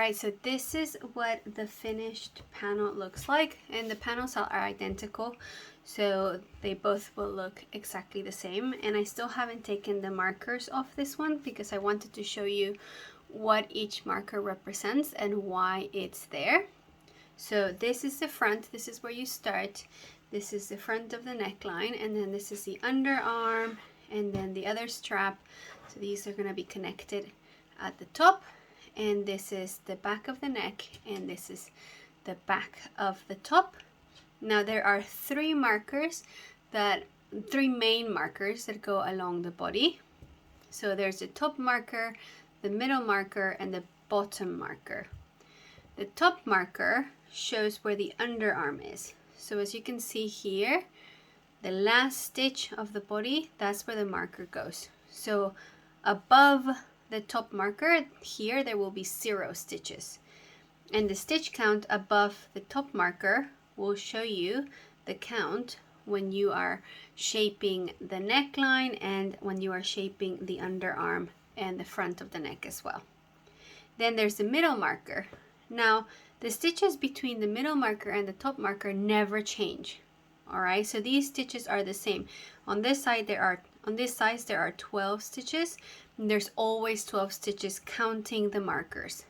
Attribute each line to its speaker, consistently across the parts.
Speaker 1: right, so this is what the finished panel looks like, and the panels are identical, so they both will look exactly the same. And I still haven't taken the markers off this one because I wanted to show you what each marker represents and why it's there. So this is the front, this is where you start, this is the front of the neckline, and then this is the underarm, and then the other strap. So these are going to be connected at the top, and this is the back of the neck, and this is the back of the top. Now there are three main markers that go along the body. So there's the top marker, the middle marker, and the bottom marker. The top marker shows where the underarm is. So as you can see here, the last stitch of the body, that's where the marker goes. So above the top marker here, there will be 0 stitches. And the stitch count above the top marker will show you the count when you are shaping the neckline and when you are shaping the underarm and the front of the neck as well. Then there's the middle marker. Now, the stitches between the middle marker and the top marker never change. All right, so these stitches are the same. On this side there are 12 stitches, and there's always 12 stitches counting the markers.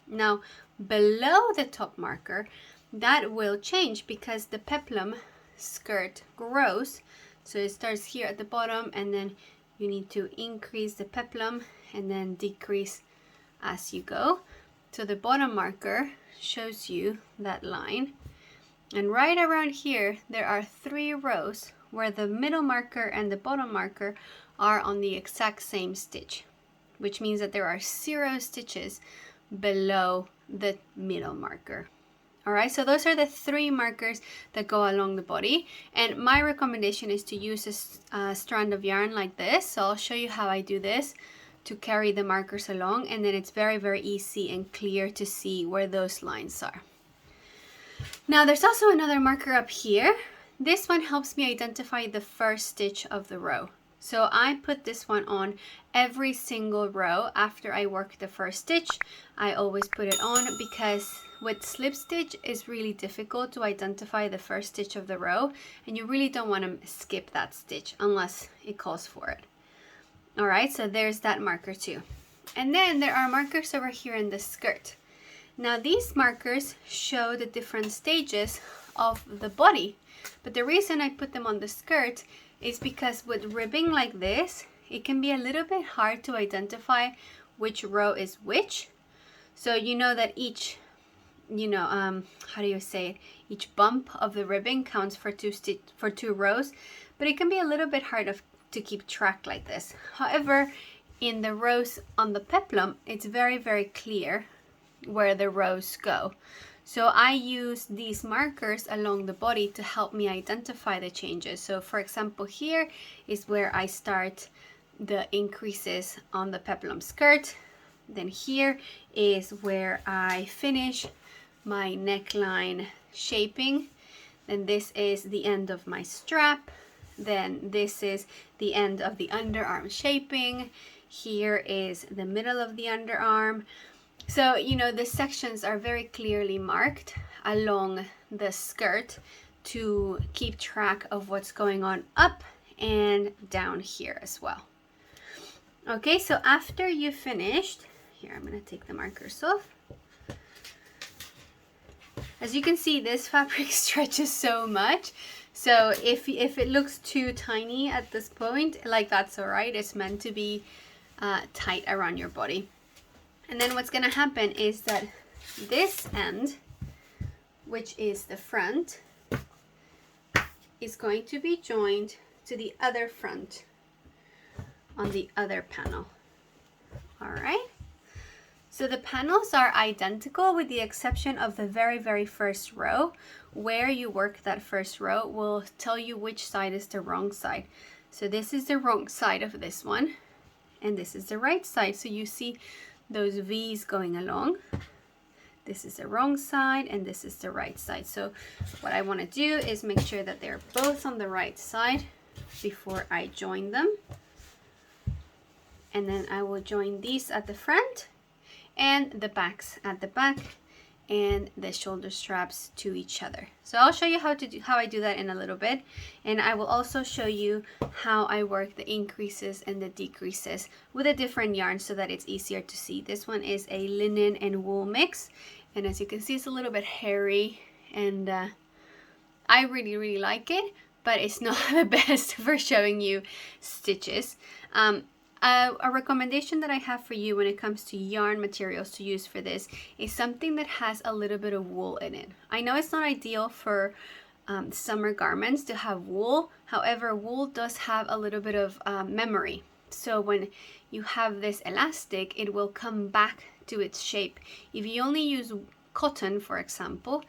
Speaker 1: Now, below the top marker, that will change because the peplum skirt grows. So it starts here at the bottom, and then you need to increase the peplum and then decrease as you go. So the bottom marker shows you that line. And right around here, there are 3 rows where the middle marker and the bottom marker are on the exact same stitch, which means that there are 0 stitches below the middle marker. All right, so those are the 3 markers that go along the body. And my recommendation is to use a strand of yarn like this. So I'll show you how I do this to carry the markers along, and then it's very, very easy and clear to see where those lines are. Now there's also another marker up here. This one helps me identify the first stitch of the row. So I put this one on every single row after I work the first stitch. I always put it on because with slip stitch it's really difficult to identify the first stitch of the row, and you really don't want to skip that stitch unless it calls for it. All right, so there's that marker too. And then there are markers over here in the skirt. Now these markers show the different stages of the body, but the reason I put them on the skirt is because with ribbing like this, it can be a little bit hard to identify which row is which. So you know that each, how do you say it? Each bump of the ribbing counts for 2 rows, but it can be a little bit hard to keep track like this. However, in the rows on the peplum, it's very, very clear where the rows go. So I use these markers along the body to help me identify the changes. So for example, here is where I start the increases on the peplum skirt. Then here is where I finish my neckline shaping. Then this is the end of my strap. Then this is the end of the underarm shaping. Here is the middle of the underarm. So, the sections are very clearly marked along the skirt to keep track of what's going on up and down here as well. Okay, so after you finished, here I'm going to take the markers off. As you can see, this fabric stretches so much. So if it looks too tiny at this point, that's all right. It's meant to be tight around your body. And then what's going to happen is that this end, which is the front, is going to be joined to the other front on the other panel. All right. So the panels are identical with the exception of the very, very first row. Where you work that first row will tell you which side is the wrong side. So this is the wrong side of this one, and this is the right side. So you see those V's going along. This is the wrong side and this is the right side. So what I want to do is make sure that they're both on the right side before I join them. And then I will join these at the front, and the backs at the back, and the shoulder straps to each other. So I'll show you how I do that in a little bit, and I will also show you how I work the increases and the decreases with a different yarn so that it's easier to see. This one is a linen and wool mix, and as you can see, it's a little bit hairy, and I really like it, but it's not the best for showing you stitches. A recommendation that I have for you when it comes to yarn materials to use for this is something that has a little bit of wool in it. I know it's not ideal for summer garments to have wool. However, wool does have a little bit of memory. So when you have this elastic, it will come back to its shape. If you only use cotton, for example,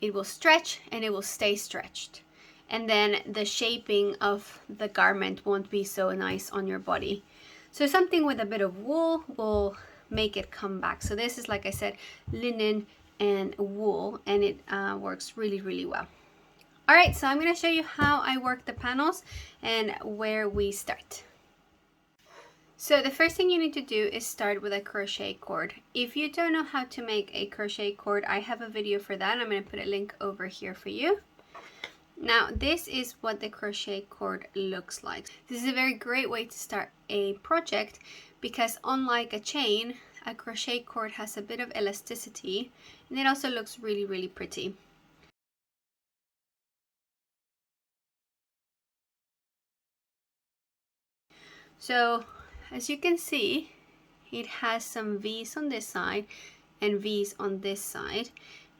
Speaker 1: it will stretch and it will stay stretched. And then the shaping of the garment won't be so nice on your body. So something with a bit of wool will make it come back. So this is, like I said, linen and wool, and it works really well. All right, so I'm going to show you how I work the panels and where we start. So the first thing you need to do is start with a crochet cord. If you don't know how to make a crochet cord, I have a video for that. I'm going to put a link over here for you. Now this is what the crochet cord looks like. This is a very great way to start a project because unlike a chain, a crochet cord has a bit of elasticity, and it also looks really pretty. So as you can see, it has some V's on this side and V's on this side.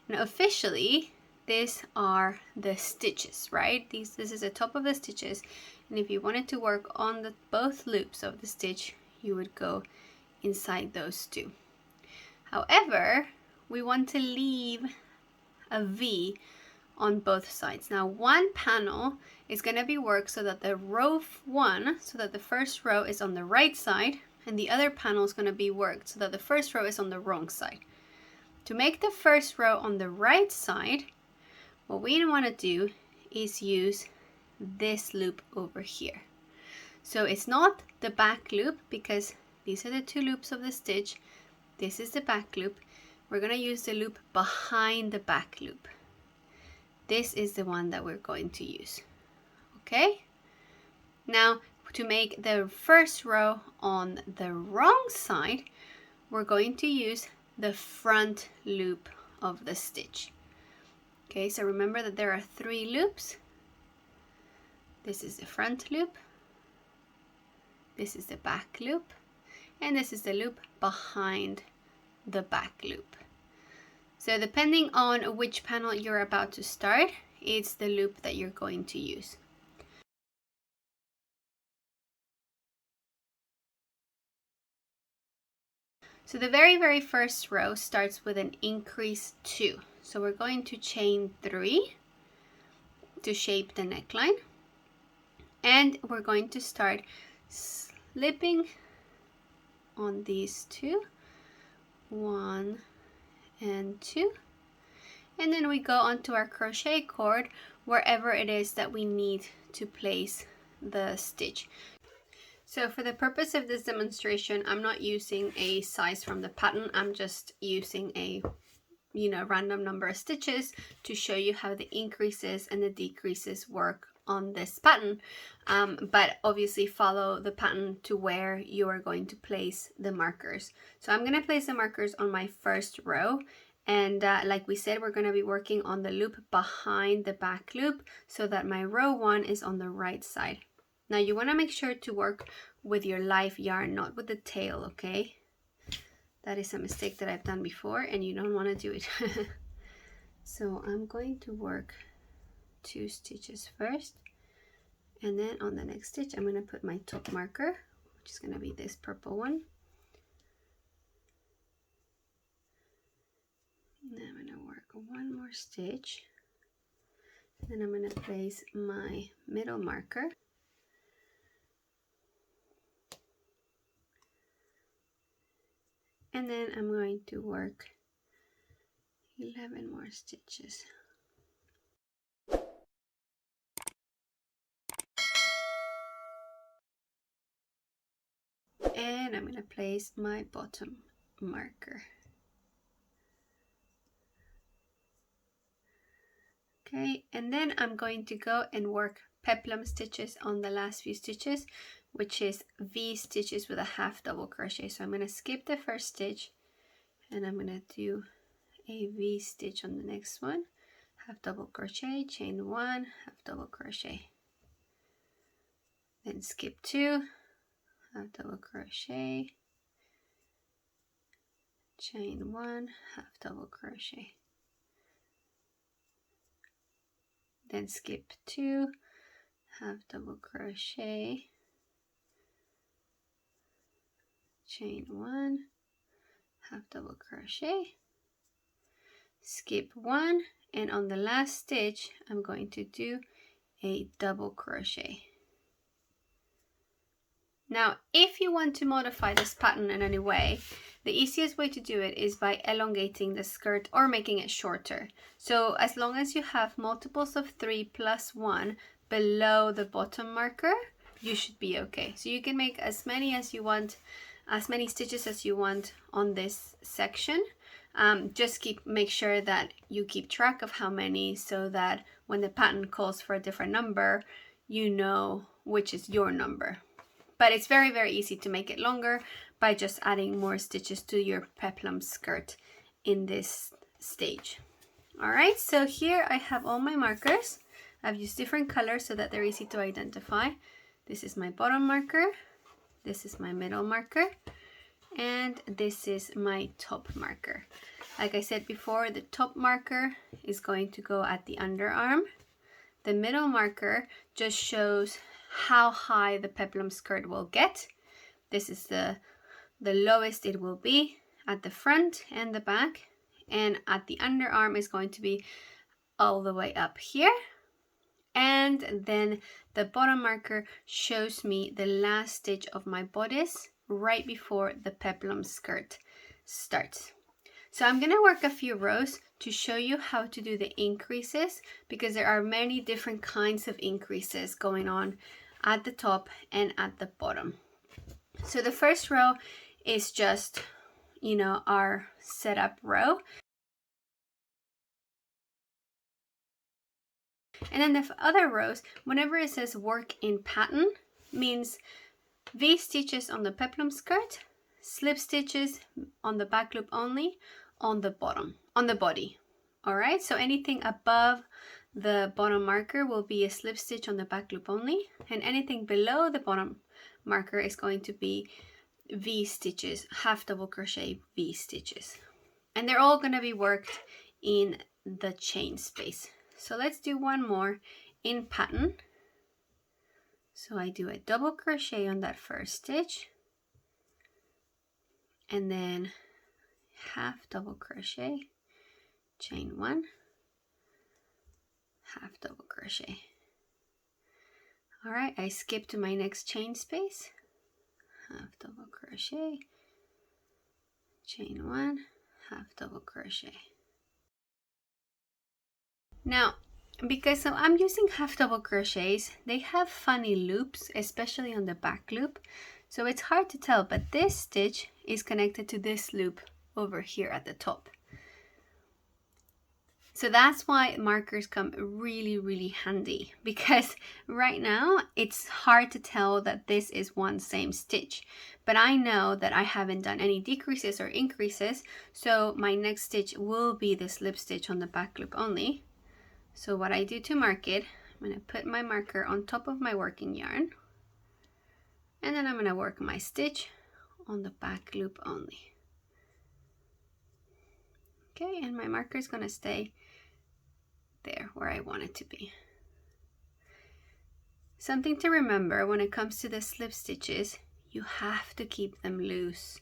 Speaker 1: Now officially, these are the stitches, right? This is the top of the stitches, and if you wanted to work on both loops of the stitch, you would go inside those two. However, we want to leave a V on both sides. Now one panel is going to be worked so that the row 1, so that the first row is on the right side, and the other panel is going to be worked so that the first row is on the wrong side. To make the first row on the right side, what we want to do is use this loop over here. So it's not the back loop because these are the two loops of the stitch. This is the back loop. We're going to use the loop behind the back loop. This is the one that we're going to use. Okay? Now, to make the first row on the wrong side, we're going to use the front loop of the stitch. Okay, so remember that there are 3 loops. This is the front loop, this is the back loop, and this is the loop behind the back loop. So depending on which panel you're about to start, it's the loop that you're going to use. So the very first row starts with an increase 2. So we're going to chain 3 to shape the neckline. And we're going to start slipping on these 2. 1 and 2. And then we go onto our crochet cord wherever it is that we need to place the stitch. So for the purpose of this demonstration, I'm not using a size from the pattern. I'm just using a random number of stitches to show you how the increases and the decreases work on this pattern. But obviously follow the pattern to where you are going to place the markers. So I'm going to place the markers on my first row. And like we said, we're going to be working on the loop behind the back loop so that my row 1 is on the right side. Now you want to make sure to work with your live yarn, not with the tail, okay? That is a mistake that I've done before and you don't want to do it. So I'm going to work 2 stitches first, and then on the next stitch I'm going to put my top marker, which is going to be this purple one. And then I'm going to work 1 more stitch, then I'm going to place my middle marker. And then I'm going to work 11 more stitches. And I'm going to place my bottom marker. Okay, and then I'm going to go and work peplum stitches on the last few stitches, which is V stitches with a half double crochet. So I'm going to skip the first stitch and I'm going to do a V stitch on the next one, half double crochet, chain 1, half double crochet, then skip 2, half double crochet, chain 1, half double crochet, then skip 2, half double crochet, chain 1, half double crochet, skip 1, and on the last stitch I'm going to do a double crochet. Now, if you want to modify this pattern in any way, the easiest way to do it is by elongating the skirt or making it shorter. So as long as you have multiples of 3 plus 1 below the bottom marker, you should be okay. So you can make as many as you want, as many stitches as you want on this section. Just make sure that you keep track of how many, so that when the pattern calls for a different number, you know which is your number. But it's very, very easy to make it longer by just adding more stitches to your peplum skirt in this stage. All right, so here I have all my markers. I've used different colors so that they're easy to identify. This is my bottom marker, this is my middle marker, and this is my top marker. Like I said before, the top marker is going to go at the underarm. The middle marker just shows how high the peplum skirt will get. This is the lowest it will be at the front and the back, and at the underarm is going to be all the way up here. And then the bottom marker shows me the last stitch of my bodice right before the peplum skirt starts. So I'm going to work a few rows to show you how to do the increases, because there are many different kinds of increases going on at the top and at the bottom. So the first row is just, our setup row. And then the other rows, whenever it says work in pattern, means V stitches on the peplum skirt, slip stitches on the back loop only, on the body. All right, so anything above the bottom marker will be a slip stitch on the back loop only, and anything below the bottom marker is going to be V stitches, half double crochet V stitches. And they're all going to be worked in the chain space. So let's do one more in pattern. So I do a double crochet on that first stitch, and then half double crochet, chain 1, half double crochet. All right, I skip to my next chain space, half double crochet, chain 1, half double crochet. Now, because I'm using half double crochets, they have funny loops, especially on the back loop. So it's hard to tell, but this stitch is connected to this loop over here at the top. So that's why markers come really, really handy, because right now it's hard to tell that this is one same stitch, but I know that I haven't done any decreases or increases, so my next stitch will be the slip stitch on the back loop only. So what I do to mark it, I'm going to put my marker on top of my working yarn, and then I'm going to work my stitch on the back loop only. Okay, and my marker is going to stay there where I want it to be. Something to remember when it comes to the slip stitches, you have to keep them loose.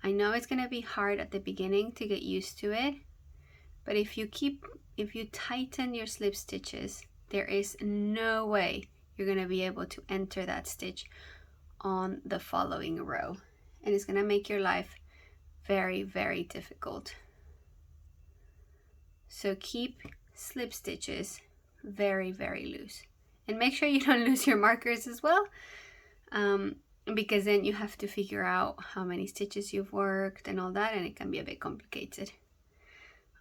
Speaker 1: I know it's going to be hard at the beginning to get used to it, but if you tighten your slip stitches, there is no way you're going to be able to enter that stitch on the following row, and it's going to make your life very, very difficult. So keep slip stitches very, very loose, and make sure you don't lose your markers as well. And because then you have to figure out how many stitches you've worked and all that, and it can be a bit complicated.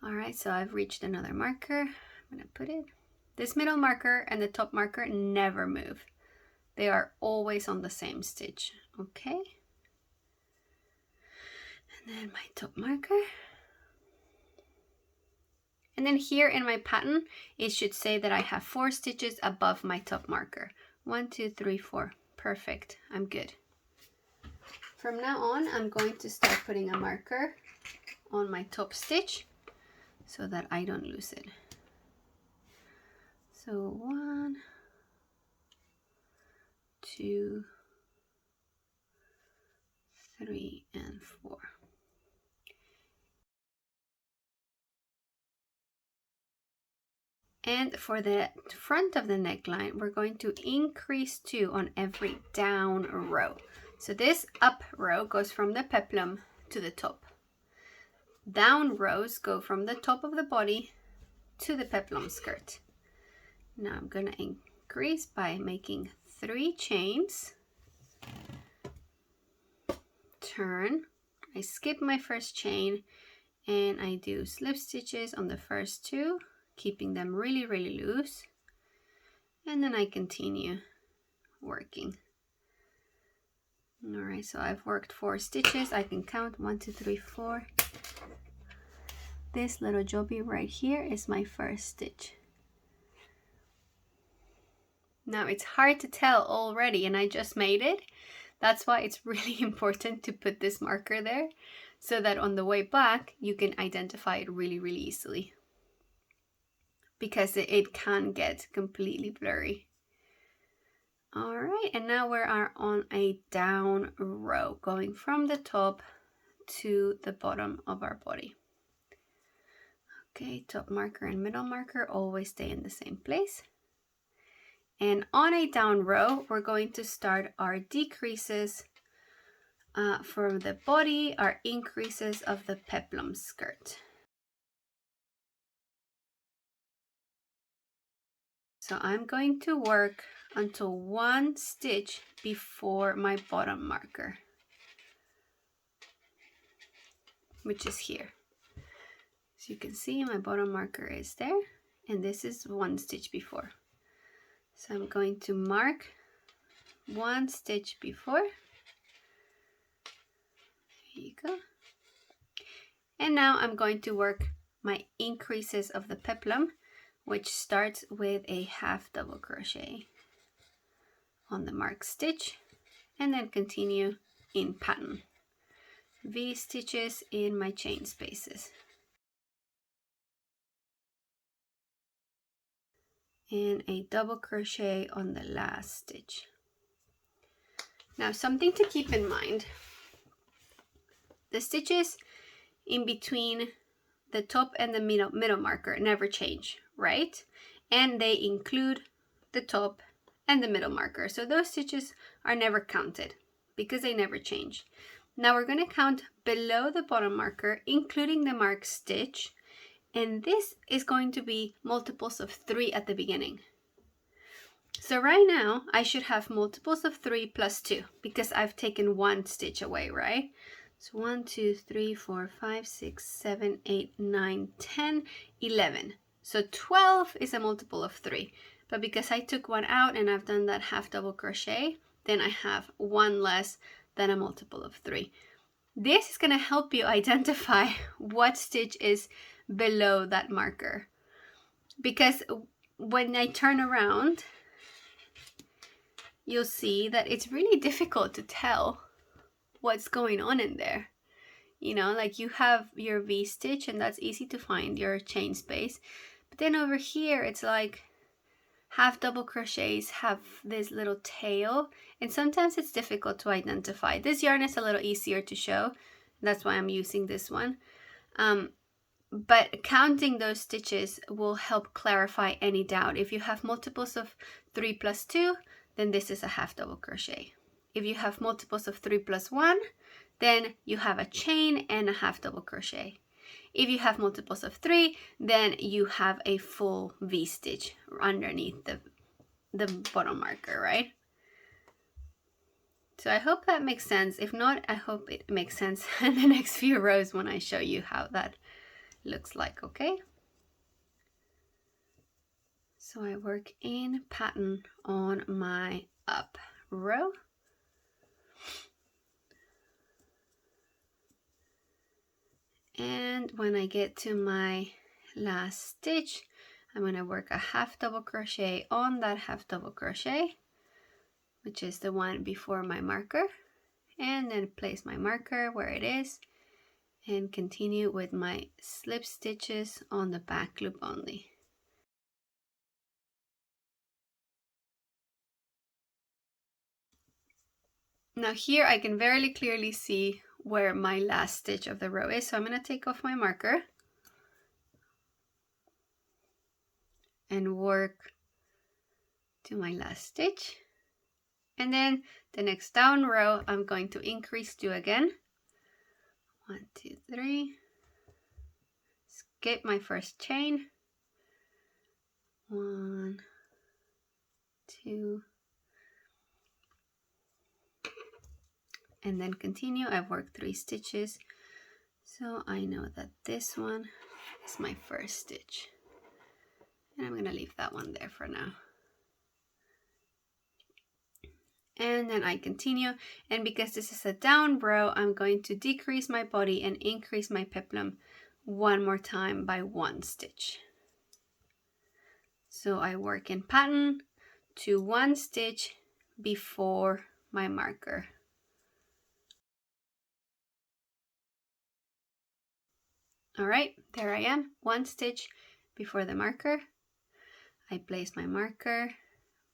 Speaker 1: All right, so I've reached another marker. I'm gonna put it. This middle marker and the top marker never move. They are always on the same stitch, okay? And then my top marker. And then here in my pattern, it should say that I have 4 stitches above my top marker. 1, 2, 3, 4. Perfect, I'm good. From now on, I'm going to start putting a marker on my top stitch so that I don't lose it. So 1, 2, 3, and 4. And for the front of the neckline, we're going to increase 2 on every down row. So this up row goes from the peplum to the top. Down rows go from the top of the body to the peplum skirt. Now I'm going to increase by making 3 chains. Turn. I skip my first chain and I do slip stitches on the first 2, keeping them really, really loose. And then I continue working. All right, so I've worked 4 stitches. I can count 1, 2, 3, 4. This little jobby right here is my first stitch. Now it's hard to tell already, and I just made it. That's why it's really important to put this marker there, so that on the way back you can identify it really, really easily, because it can get completely blurry. All right, and now we are on a down row, going from the top to the bottom of our body. Okay, top marker and middle marker always stay in the same place. And on a down row, we're going to start our decreases for the body, our increases of the peplum skirt. So I'm going to work until 1 stitch before my bottom marker, which is here. So you can see my bottom marker is there, and this is 1 stitch before. So I'm going to mark 1 stitch before. There you go. And now I'm going to work my increases of the peplum, which starts with a half double crochet on the marked stitch, and then continue in pattern. V stitches in my chain spaces. And a double crochet on the last stitch. Now, something to keep in mind, the stitches in between the top and the middle marker never change, right? And they include the top and the middle marker. So those stitches are never counted because they never change. Now we're going to count below the bottom marker, including the marked stitch, and this is going to be multiples of 3 at the beginning. So right now I should have multiples of 3 plus 2 because I've taken 1 stitch away, right? So 1, 2, 3, 4, 5, 6, 7, 8, 9, 10, 11. So 12 is a multiple of 3. But because I took 1 out and I've done that half double crochet, then I have 1 less than a multiple of 3. This is going to help you identify what stitch is below that marker. Because when I turn around, you'll see that it's really difficult to tell what's going on in there. You know, like you have your V stitch and that's easy to find, your chain space. But then over here, it's like half double crochets have this little tail, and sometimes it's difficult to identify. This yarn is a little easier to show. That's why I'm using this one. But counting those stitches will help clarify any doubt. If you have multiples of 3 plus 2, then this is a half double crochet. If you have multiples of 3 plus 1, then you have a chain and a half double crochet. If you have multiples of 3, then you have a full V stitch underneath the bottom marker, right? So I hope that makes sense. If not, I hope it makes sense in the next few rows when I show you how that looks like, okay? So I work in pattern on my up row. And when I get to my last stitch, I'm going to work a half double crochet on that half double crochet, which is the one before my marker, and then place my marker where it is and continue with my slip stitches on the back loop only. Now here I can very clearly see where my last stitch of the row is, so I'm going to take off my marker and work to my last stitch, and then the next down row I'm going to increase 2 again. 1, 2, 3, skip my first chain, 1, 2, and then continue. I've worked 3 stitches, so I know that this one is my first stitch, and I'm going to leave that one there for now. And then I continue, and because this is a down row, I'm going to decrease my body and increase my peplum one more time by 1 stitch. So I work in pattern to 1 stitch before my marker. All right, there I am, 1 stitch before the marker. I place my marker,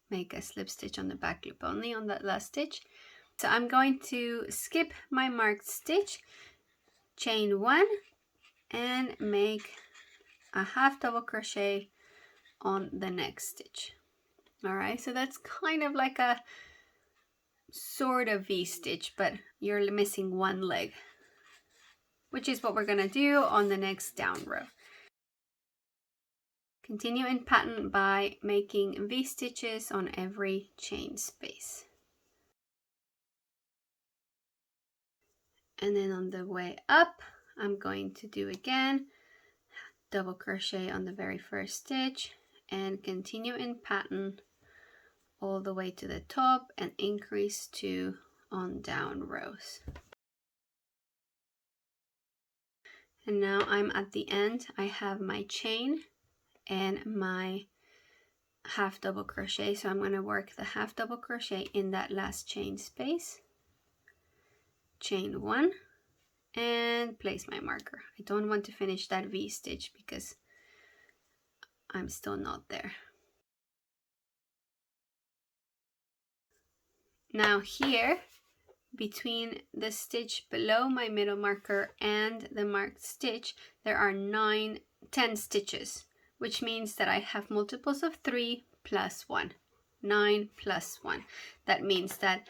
Speaker 1: make a slip stitch on the back loop only on that last stitch. So I'm going to skip my marked stitch, chain 1, and make a half double crochet on the next stitch. All right, so that's kind of like a sort of V-stitch, but you're missing 1 leg, which is what we're gonna do on the next down row. Continue in pattern by making V-stitches on every chain space. And then on the way up, I'm going to do again double crochet on the very first stitch and continue in pattern all the way to the top and increase 2 on down rows. And now I'm at the end. I have my chain and my half double crochet, so I'm going to work the half double crochet in that last chain space, chain 1, and place my marker. I don't want to finish that V stitch because I'm still not there. Now here, between the stitch below my middle marker and the marked stitch, there are 10 stitches, which means that I have multiples of 3 plus 1, 9 plus 1. That means that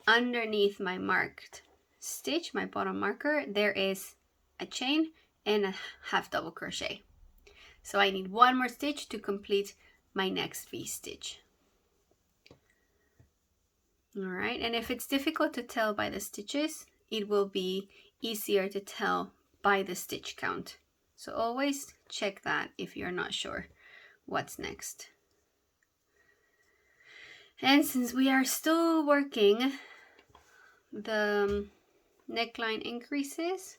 Speaker 1: underneath my marked stitch, my bottom marker, there is a chain and a half double crochet. So I need 1 more stitch to complete my next V stitch. All right, and if it's difficult to tell by the stitches, it will be easier to tell by the stitch count. So always check that if you're not sure what's next. And since we are still working the neckline increases,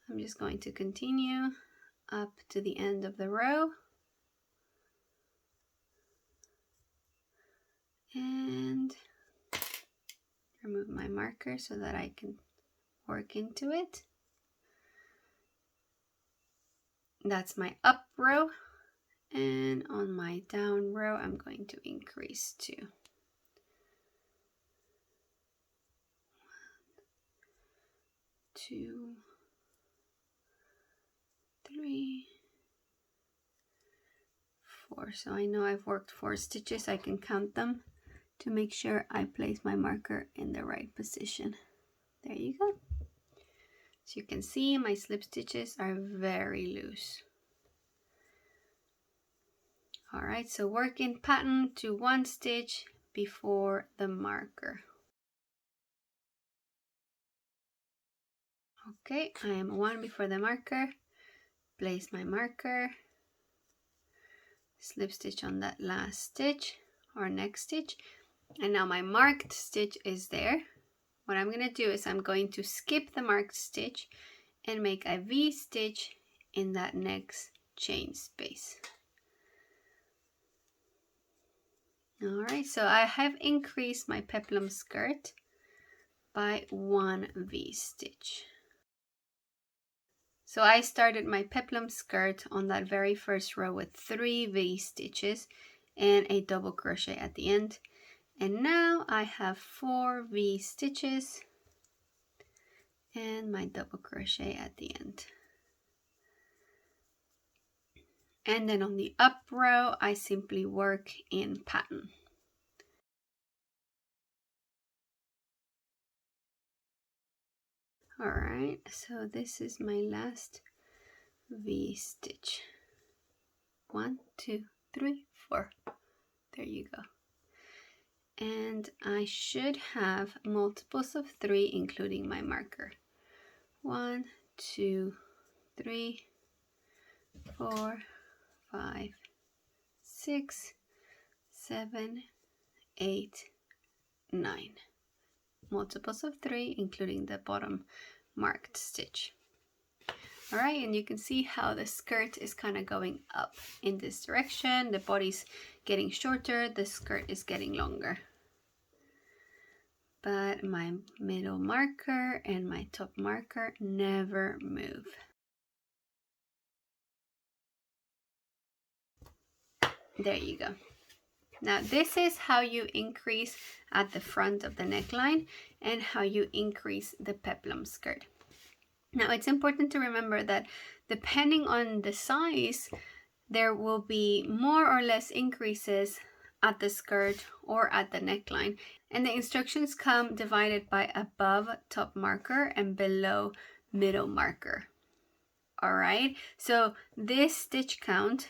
Speaker 1: I'm just going to continue up to the end of the row. And remove my marker so that I can work into it. That's my up row, and on my down row I'm going to increase 2. 1, 2, 3, 4. So I know I've worked 4 stitches. I can count them to make sure I place my marker in the right position. There you go. As you can see, my slip stitches are very loose. All right, so work in pattern to 1 stitch before the marker. Okay, I am one before the marker. Place my marker, slip stitch on that last stitch or next stitch, and now my marked stitch is there. What I'm going to do is I'm going to skip the marked stitch and make a V stitch in that next chain space. Alright, so I have increased my peplum skirt by 1 V stitch. So I started my peplum skirt on that very first row with 3 V stitches and a double crochet at the end. And now I have 4 V stitches and my double crochet at the end. And then on the up row, I simply work in pattern. All right, so this is my last V stitch. 1, 2, 3, 4. There you go. And I should have multiples of 3, including my marker. 1, 2, 3, 4, 5, 6, 7, 8, 9. Multiples of 3, including the bottom marked stitch. All right, and you can see how the skirt is kind of going up in this direction. The body's getting shorter, the skirt is getting longer. But my middle marker and my top marker never move. There you go. Now this is how you increase at the front of the neckline and how you increase the peplum skirt. Now it's important to remember that depending on the size, there will be more or less increases at the skirt or at the neckline. And the instructions come divided by above top marker and below middle marker. All right, so this stitch count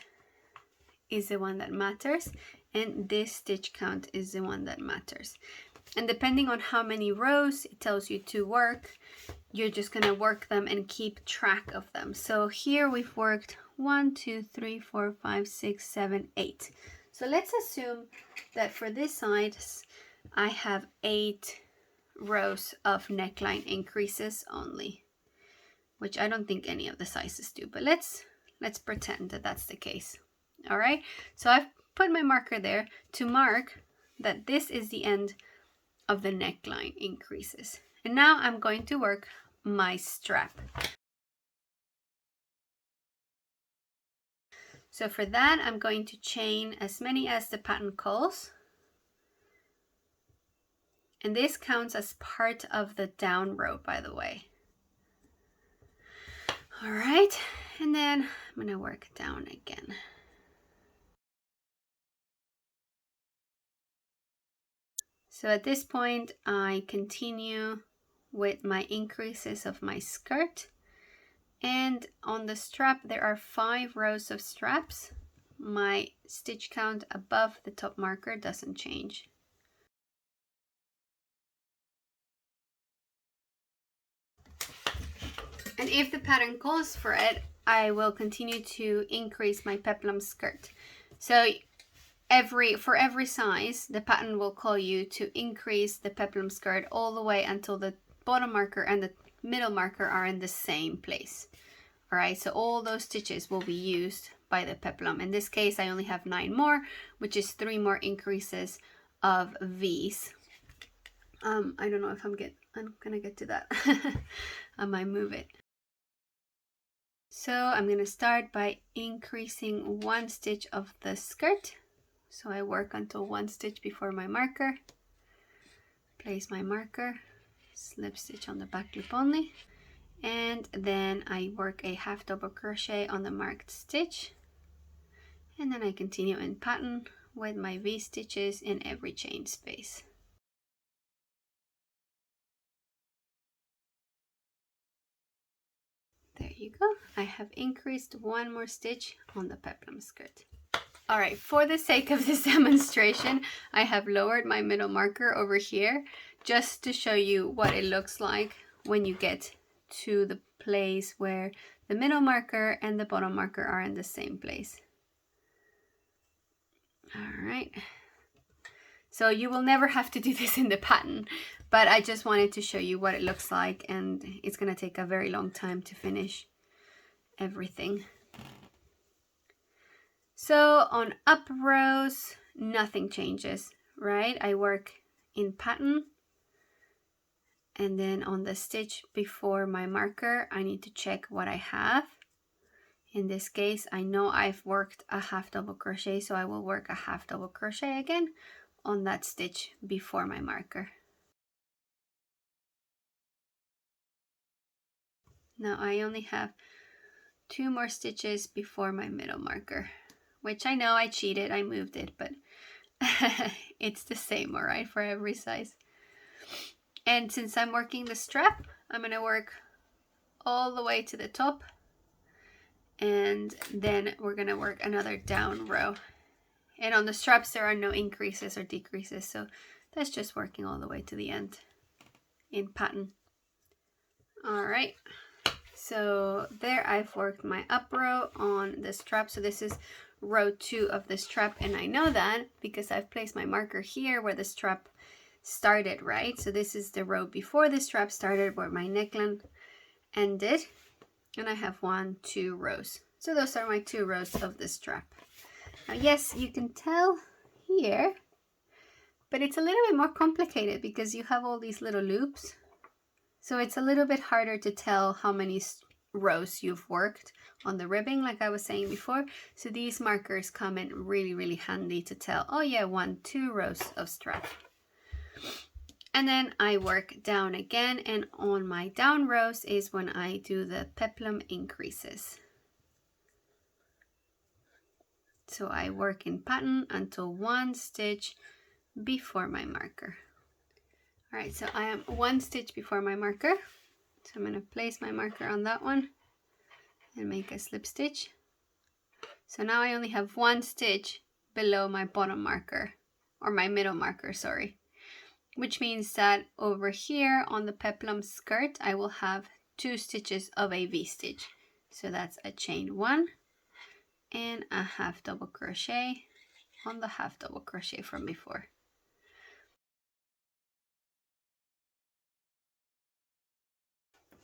Speaker 1: is the one that matters, and this stitch count is the one that matters. And depending on how many rows it tells you to work, you're just going to work them and keep track of them. So here we've worked 1, 2, 3, 4, 5, 6, 7, 8. So let's assume that for this side I have 8 rows of neckline increases only, which I don't think any of the sizes do, but let's pretend that that's the case. All right, so I've put my marker there to mark that this is the end of the neckline increases. And now I'm going to work my strap. So for that, I'm going to chain as many as the pattern calls. And this counts as part of the down row, by the way. All right, and then I'm going to work down again. So at this point, I continue with my increases of my skirt. And on the strap, there are 5 rows of straps. My stitch count above the top marker doesn't change. And if the pattern calls for it, I will continue to increase my peplum skirt. So for every size, the pattern will call you to increase the peplum skirt all the way until the bottom marker and the middle marker are in the same place. All right, so all those stitches will be used by the peplum. In this case, I only have 9 more, which is 3 more increases of V's. I don't know if I'm gonna get to that. I might move it. So I'm gonna start by increasing 1 stitch of the skirt. So I work until 1 stitch before my marker, place my marker, slip stitch on the back loop only, and then I work a half double crochet on the marked stitch, and then I continue in pattern with my V stitches in every chain space. There you go. I have increased 1 more stitch on the peplum skirt. All right, for the sake of this demonstration, I have lowered my middle marker over here just to show you what it looks like when you get to the place where the middle marker and the bottom marker are in the same place. All right. So you will never have to do this in the pattern, but I just wanted to show you what it looks like, and it's going to take a very long time to finish everything. So on up rows, nothing changes, right? I work in pattern, and then on the stitch before my marker, I need to check what I have. In this case, I know I've worked a half double crochet, so I will work a half double crochet again on that stitch before my marker. Now I only have 2 more stitches before my middle marker, which I know I cheated, I moved it, but it's the same, all right, for every size. And since I'm working the strap, I'm going to work all the way to the top, and then we're going to work another down row. And on the straps there are no increases or decreases, so that's just working all the way to the end in pattern. All right, so there I've worked my up row on the strap. So this is row 2 of the strap, and I know that because I've placed my marker here where the strap started, right? So this is the row before the strap started, where my neckline ended, and I have 1, 2 rows. So those are my 2 rows of the strap. Now yes, you can tell here, but it's a little bit more complicated because you have all these little loops. So it's a little bit harder to tell how many rows you've worked on the ribbing, like I was saying before. So these markers come in really, really handy to tell, oh yeah, 1, 2 rows of strap. And then I work down again, and on my down rows is when I do the peplum increases. So I work in pattern until 1 stitch before my marker. All right, so I am 1 stitch before my marker. So I'm going to place my marker on that one and make a slip stitch. So now I only have 1 stitch below my bottom marker, or my middle marker, sorry. Which means that over here on the peplum skirt, I will have 2 stitches of a V-stitch. So that's a chain 1 and a half double crochet on the half double crochet from before.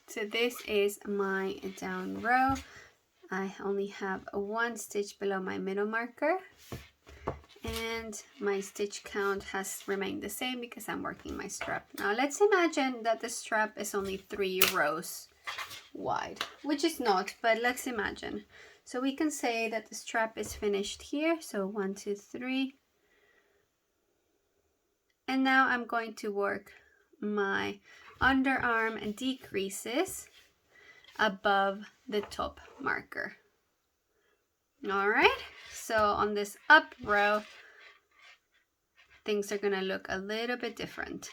Speaker 1: So this is my down row. I only have 1 stitch below my middle marker, and my stitch count has remained the same because I'm working my strap. Now let's imagine that the strap is only 3 rows wide, which is not, but let's imagine. So we can say that the strap is finished here. So 1, 2, 3. And now I'm going to work my underarm decreases above the top marker. All right, so on this up row, things are gonna look a little bit different.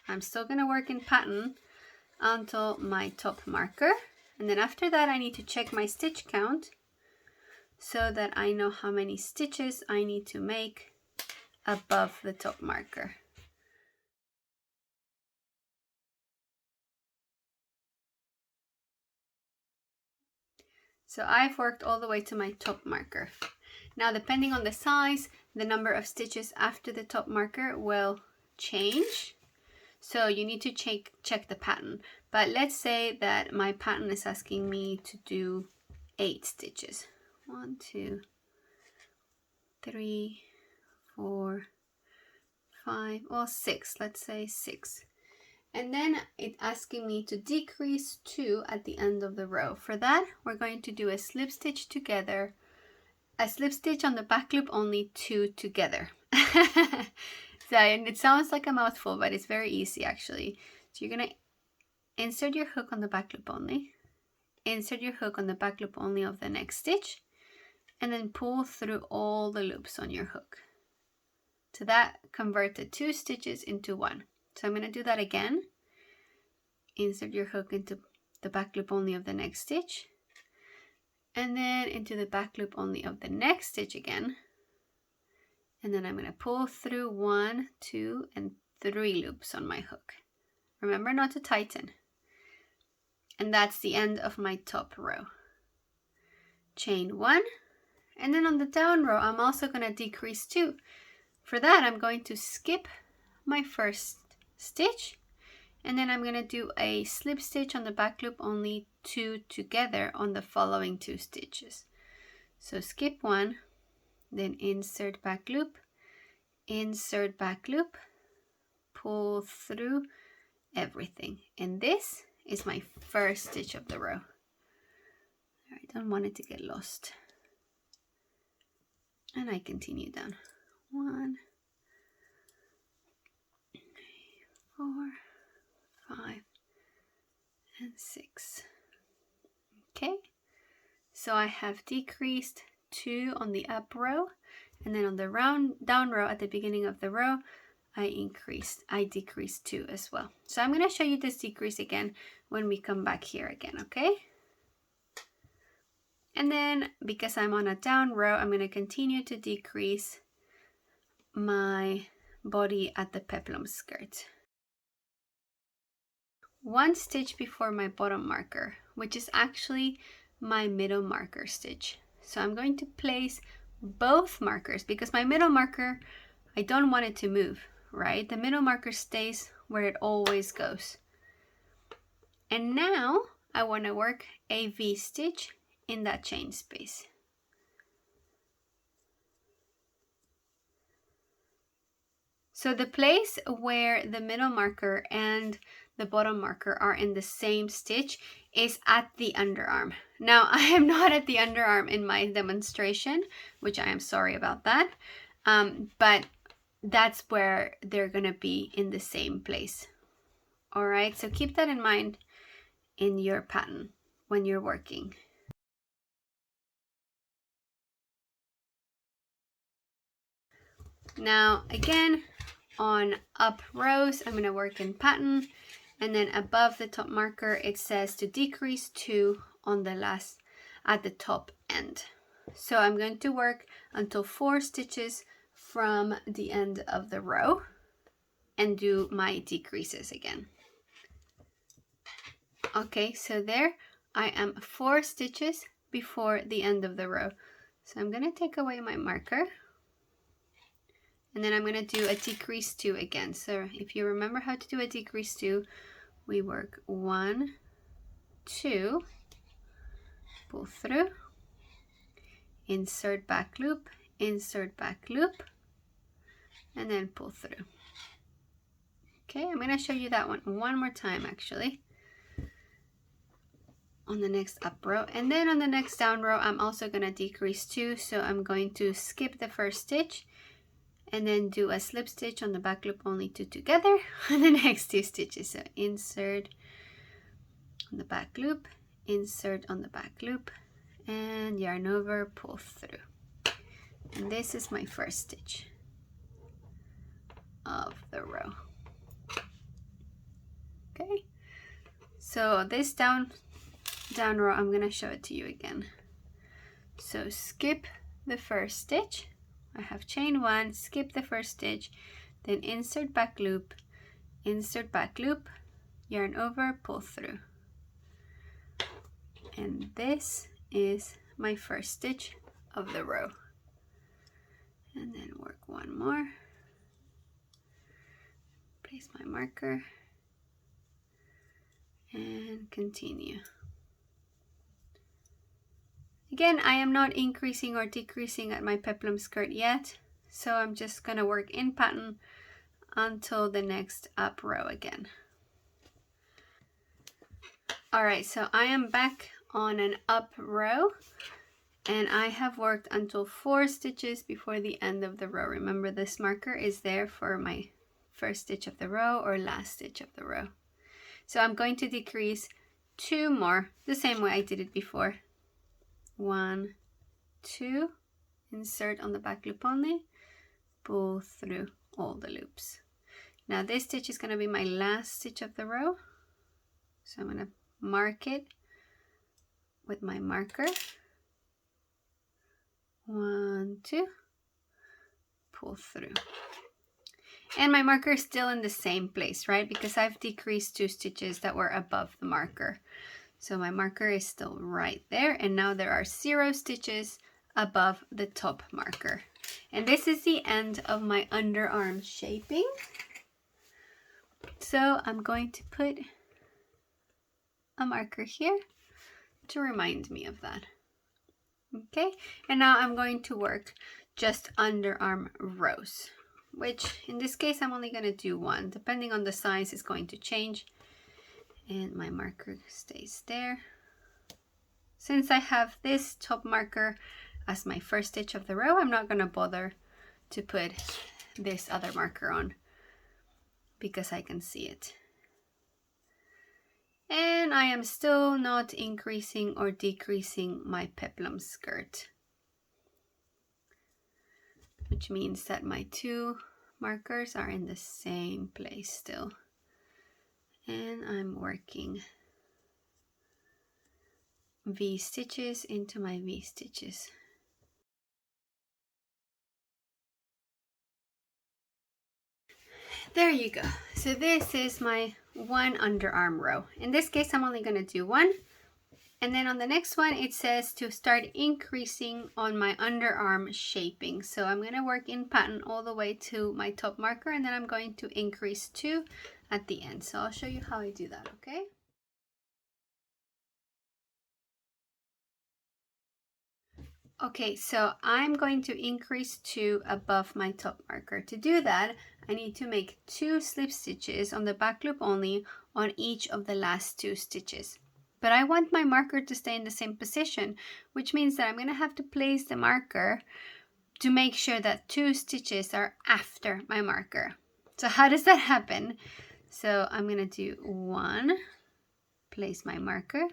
Speaker 1: I'm still gonna work in pattern until my top marker, and then after that I need to check my stitch count so that I know how many stitches I need to make above the top marker. So I've worked all the way to my top marker. Now, depending on the size, the number of stitches after the top marker will change. So you need to check the pattern. But let's say that my pattern is asking me to do 8 stitches. 1, 2, 3, 4, 5, well 6, let's say 6. And then it's asking me to decrease 2 at the end of the row. For that, we're going to do a slip stitch together, a slip stitch on the back loop, only 2 together. So, and it sounds like a mouthful, but it's very easy actually. So you're gonna insert your hook on the back loop only, insert your hook on the back loop only of the next stitch, and then pull through all the loops on your hook. So that converted 2 stitches into 1. So I'm going to do that again. Insert your hook into the back loop only of the next stitch, and then into the back loop only of the next stitch again. And then I'm going to pull through 1, 2, and 3 loops on my hook. Remember not to tighten. And that's the end of my top row. Chain 1, and then on the down row I'm also going to decrease 2. For that I'm going to skip my first stitch, and then I'm going to do a slip stitch on the back loop, only 2 together on the following 2 stitches. So skip 1, then insert back loop, insert back loop, pull through everything, and this is my first stitch of the row. I don't want it to get lost. And I continue down. 1, 4, 5, and 6. Okay, so I have decreased 2 on the up row, and then on the down row at the beginning of the row, I decreased 2 as well. So I'm going to show you this decrease again when we come back here again, okay? And then because I'm on a down row, I'm going to continue to decrease my body at the peplum skirt. 1 stitch before my bottom marker, which is actually my middle marker stitch. So I'm going to place both markers because my middle marker, I don't want it to move, right? The middle marker stays where it always goes. And now I want to work a V stitch in that chain space. So the place where the middle marker and the bottom marker are in the same stitch is at the underarm. Now I am not at the underarm in my demonstration, which I am sorry about that, but that's where they're gonna be in the same place. All right, so keep that in mind in your pattern when you're working. Now again, on up rows, I'm going to work in pattern, and then above the top marker it says to decrease 2 on the last at the top end. So I'm going to work until 4 stitches from the end of the row and do my decreases again. Okay, so there I am 4 stitches before the end of the row. So I'm going to take away my marker. And then I'm going to do a decrease 2 again. So if you remember how to do a decrease 2, we work 1, 2, pull through, insert back loop, and then pull through. Okay, I'm going to show you that one more time actually on the next up row. And then on the next down row, I'm also going to decrease 2. So I'm going to skip the first stitch and then do a slip stitch on the back loop, only 2 together on the next 2 stitches. So insert on the back loop, insert on the back loop, and yarn over, pull through. And this is my first stitch of the row. Okay, so this down row, I'm gonna show it to you again. So skip the first stitch. I have chain 1, skip the first stitch, then insert back loop, yarn over, pull through. And this is my first stitch of the row. And then work 1 more. Place my marker and continue. Again, I am not increasing or decreasing at my peplum skirt yet, so I'm just going to work in pattern until the next up row again. Alright, so I am back on an up row, and I have worked until 4 stitches before the end of the row. Remember, this marker is there for my first stitch of the row or last stitch of the row. So I'm going to decrease 2 more, the same way I did it before. 1, 2, insert on the back loop only, pull through all the loops. Now this stitch is going to be my last stitch of the row, so I'm going to mark it with my marker. 1, 2, pull through. And my marker is still in the same place, right? Because I've decreased 2 stitches that were above the marker. So my marker is still right there, and now there are 0 stitches above the top marker. And this is the end of my underarm shaping. So I'm going to put a marker here to remind me of that. Okay, and now I'm going to work just underarm rows, which in this case I'm only going to do one. Depending on the size, it's going to change. And my marker stays there. Since I have this top marker as my first stitch of the row, I'm not going to bother to put this other marker on because I can see it. And I am still not increasing or decreasing my peplum skirt, which means that my 2 markers are in the same place still. And I'm working V stitches into my V stitches. There you go. So this is my 1 underarm row. In this case, I'm only going to do 1. And then on the next one, it says to start increasing on my underarm shaping. So I'm going to work in pattern all the way to my top marker, and then I'm going to increase 2 at the end. So I'll show you how I do that, okay? Okay, so I'm going to increase 2 above my top marker. To do that, I need to make 2 slip stitches on the back loop only on each of the last 2 stitches. But I want my marker to stay in the same position, which means that I'm going to have to place the marker to make sure that 2 stitches are after my marker. So how does that happen? So I'm going to do 1, place my marker,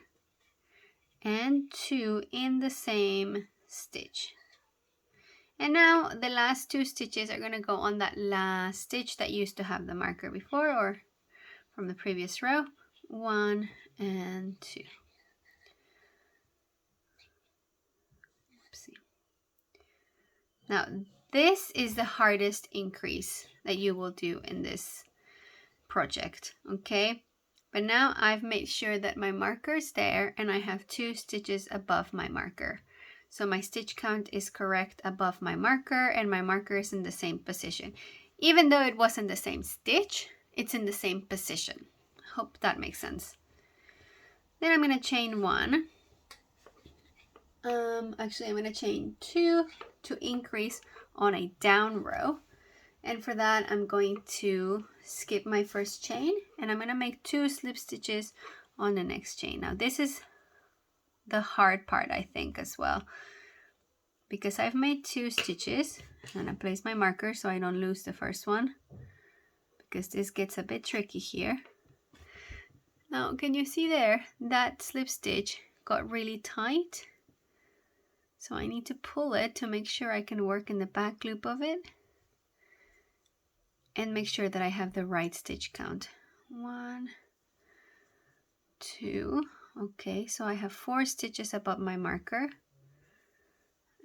Speaker 1: and 2 in the same stitch. And now the last 2 stitches are going to go on that last stitch that used to have the marker before or from the previous row. 1 and 2. Oopsie. Now this is the hardest increase that you will do in this project, okay? But now I've made sure that my marker is there and I have 2 stitches above my marker. So my stitch count is correct above my marker and my marker is in the same position. Even though it wasn't the same stitch, it's in the same position. Hope that makes sense. Then I'm going to chain 1. Actually, I'm going to chain 2 to increase on a down row. And for that, I'm going to skip my first chain and I'm going to make 2 slip stitches on the next chain. Now this is the hard part, I think, as well, because I've made 2 stitches and I place my marker so I don't lose the first one, because this gets a bit tricky here. Now can you see there that slip stitch got really tight, so I need to pull it to make sure I can work in the back loop of it and make sure that I have the right stitch count. 1, 2. Okay, so I have 4 stitches above my marker,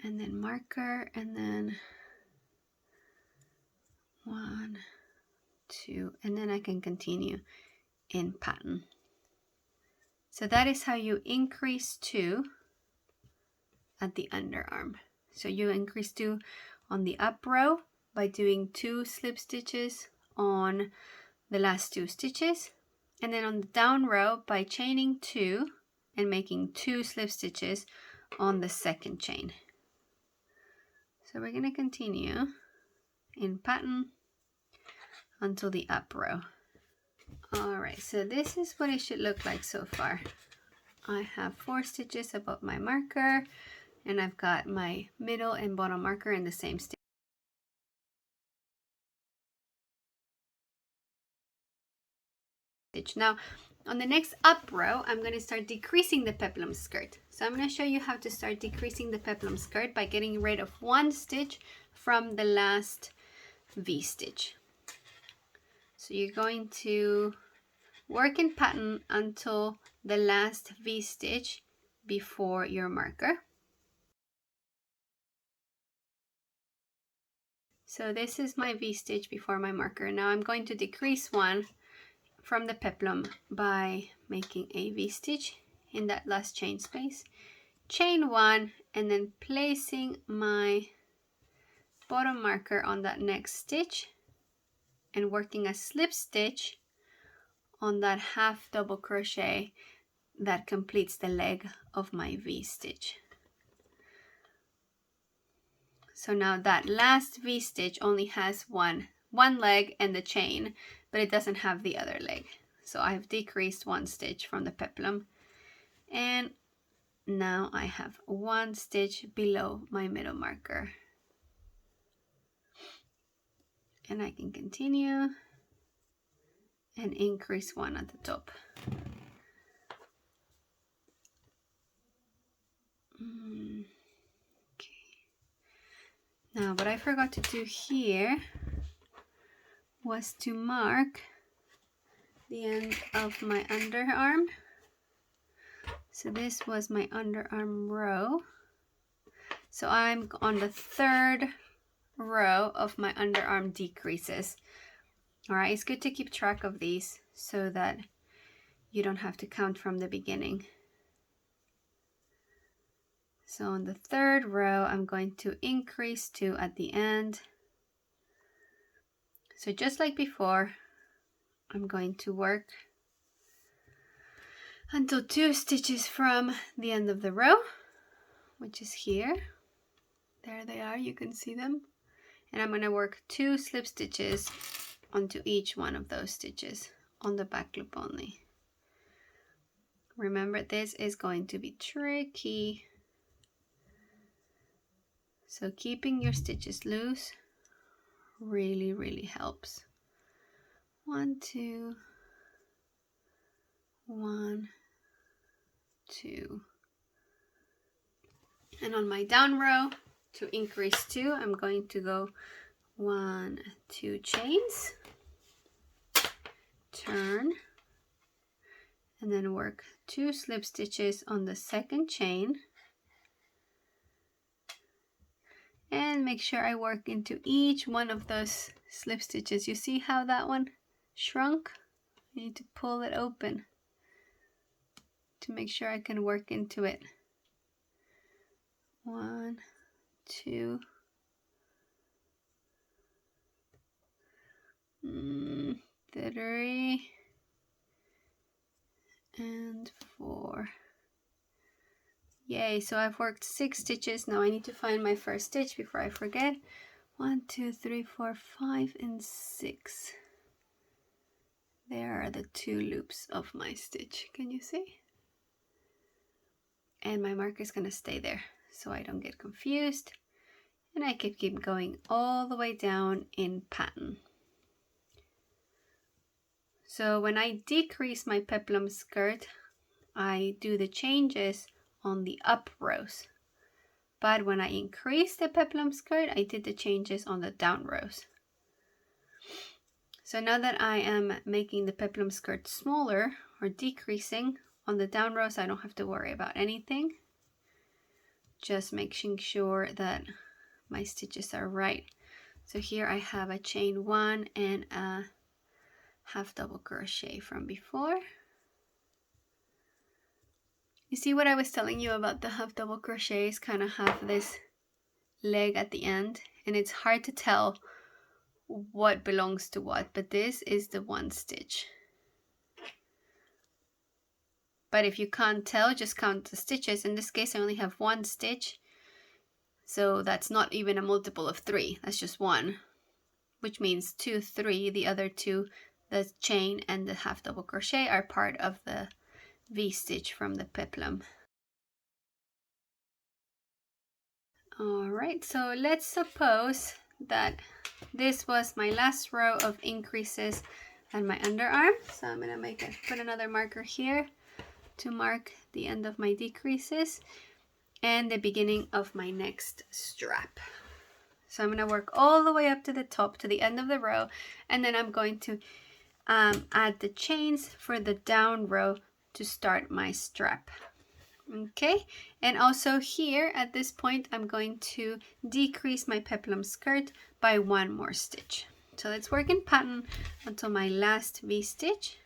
Speaker 1: and then marker, and then 1, 2, and then I can continue in pattern. So that is how you increase 2 at the underarm. So you increase 2 on the up row by doing 2 slip stitches on the last 2 stitches, and then on the down row by chaining 2 and making 2 slip stitches on the second chain. So we're going to continue in pattern until the up row. Alright, so this is what it should look like so far. I have 4 stitches above my marker and I've got my middle and bottom marker in the same stitch. Now on the next up row, I'm going to start decreasing the peplum skirt. So I'm going to show you how to start decreasing the peplum skirt by getting rid of 1 stitch from the last V stitch. So you're going to work in pattern until the last V stitch before your marker. So this is my V stitch before my marker. Now I'm going to decrease 1 from the peplum by making a V stitch in that last chain space, chain 1, and then placing my bottom marker on that next stitch and working a slip stitch on that half double crochet that completes the leg of my V stitch. So now that last V stitch only has one leg and the chain, but it doesn't have the other leg. So I've decreased 1 stitch from the peplum, and now I have 1 stitch below my middle marker. And I can continue and increase 1 at the top. Okay. Now what I forgot to do here was to mark the end of my underarm. So this was my underarm row. So I'm on the 3rd row of my underarm decreases. All right, it's good to keep track of these so that you don't have to count from the beginning. So on the 3rd row, I'm going to increase 2 at the end. So just like before, I'm going to work until 2 stitches from the end of the row, which is here. There they are, you can see them. And I'm going to work 2 slip stitches onto each one of those stitches on the back loop only. Remember, this is going to be tricky. So keeping your stitches loose really helps. 1, 2, 1, 2. And on my down row, to increase 2, I'm going to go 1, 2 chains, turn, and then work 2 slip stitches on the 2nd chain, and make sure I work into each one of those slip stitches. You see how that one shrunk? I need to pull it open to make sure I can work into it. 1, 2, 3, and 4. Yay, so I've worked 6 stitches. Now I need to find my first stitch before I forget. 1, 2, 3, 4, 5, and 6. There are the 2 loops of my stitch. Can you see? And my marker is going to stay there so I don't get confused. And I can keep going all the way down in pattern. So when I decrease my peplum skirt, I do the changes on the up rows. But when I increase the peplum skirt, I did the changes on the down rows. So now that I am making the peplum skirt smaller or decreasing on the down rows, I don't have to worry about anything. Just making sure that my stitches are right. So here I have a chain 1 and a half double crochet from before. You see what I was telling you about the half double crochets kind of have this leg at the end, and it's hard to tell what belongs to what, but this is the 1 stitch. But if you can't tell, just count the stitches. In this case I only have 1 stitch, so that's not even a multiple of 3, that's just 1, which means 2, 3, the other 2, the chain and the half double crochet, are part of the V stitch from the peplum. Alright, so let's suppose that this was my last row of increases and my underarm. So I'm going to put another marker here to mark the end of my decreases and the beginning of my next strap. So I'm going to work all the way up to the top to the end of the row, and then I'm going to add the chains for the down row to start my strap. Okay, and also here at this point I'm going to decrease my peplum skirt by 1 more stitch. So let's work in pattern until my last V stitch.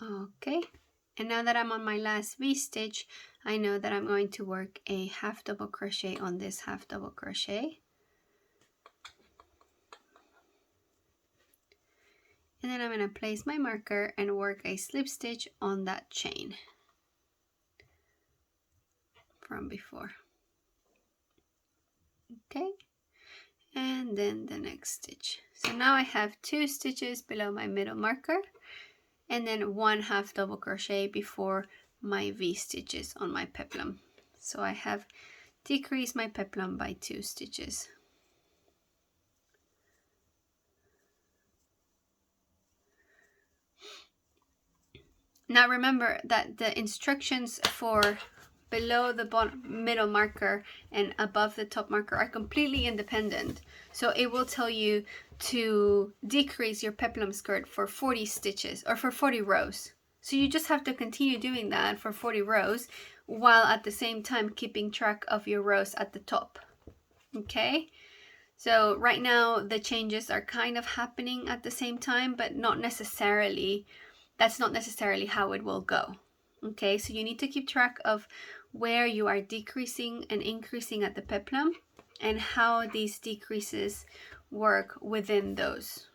Speaker 1: Okay, And now that I'm on my last V-stitch, I know that I'm going to work a half double crochet on this half double crochet. And then I'm going to place my marker and work a slip stitch on that chain from before. Okay, and then the next stitch. So now I have 2 stitches below my middle marker and then 1 half double crochet before my V stitches on my peplum. So I have decreased my peplum by 2 stitches. Now remember that the instructions for below the middle marker and above the top marker are completely independent. So it will tell you to decrease your peplum skirt for 40 stitches or for 40 rows. So you just have to continue doing that for 40 rows while at the same time keeping track of your rows at the top. Okay? So right now the changes are kind of happening at the same time, but not necessarily. That's not necessarily how it will go. Okay, so you need to keep track of where you are decreasing and increasing at the peplum and how these decreases work within those.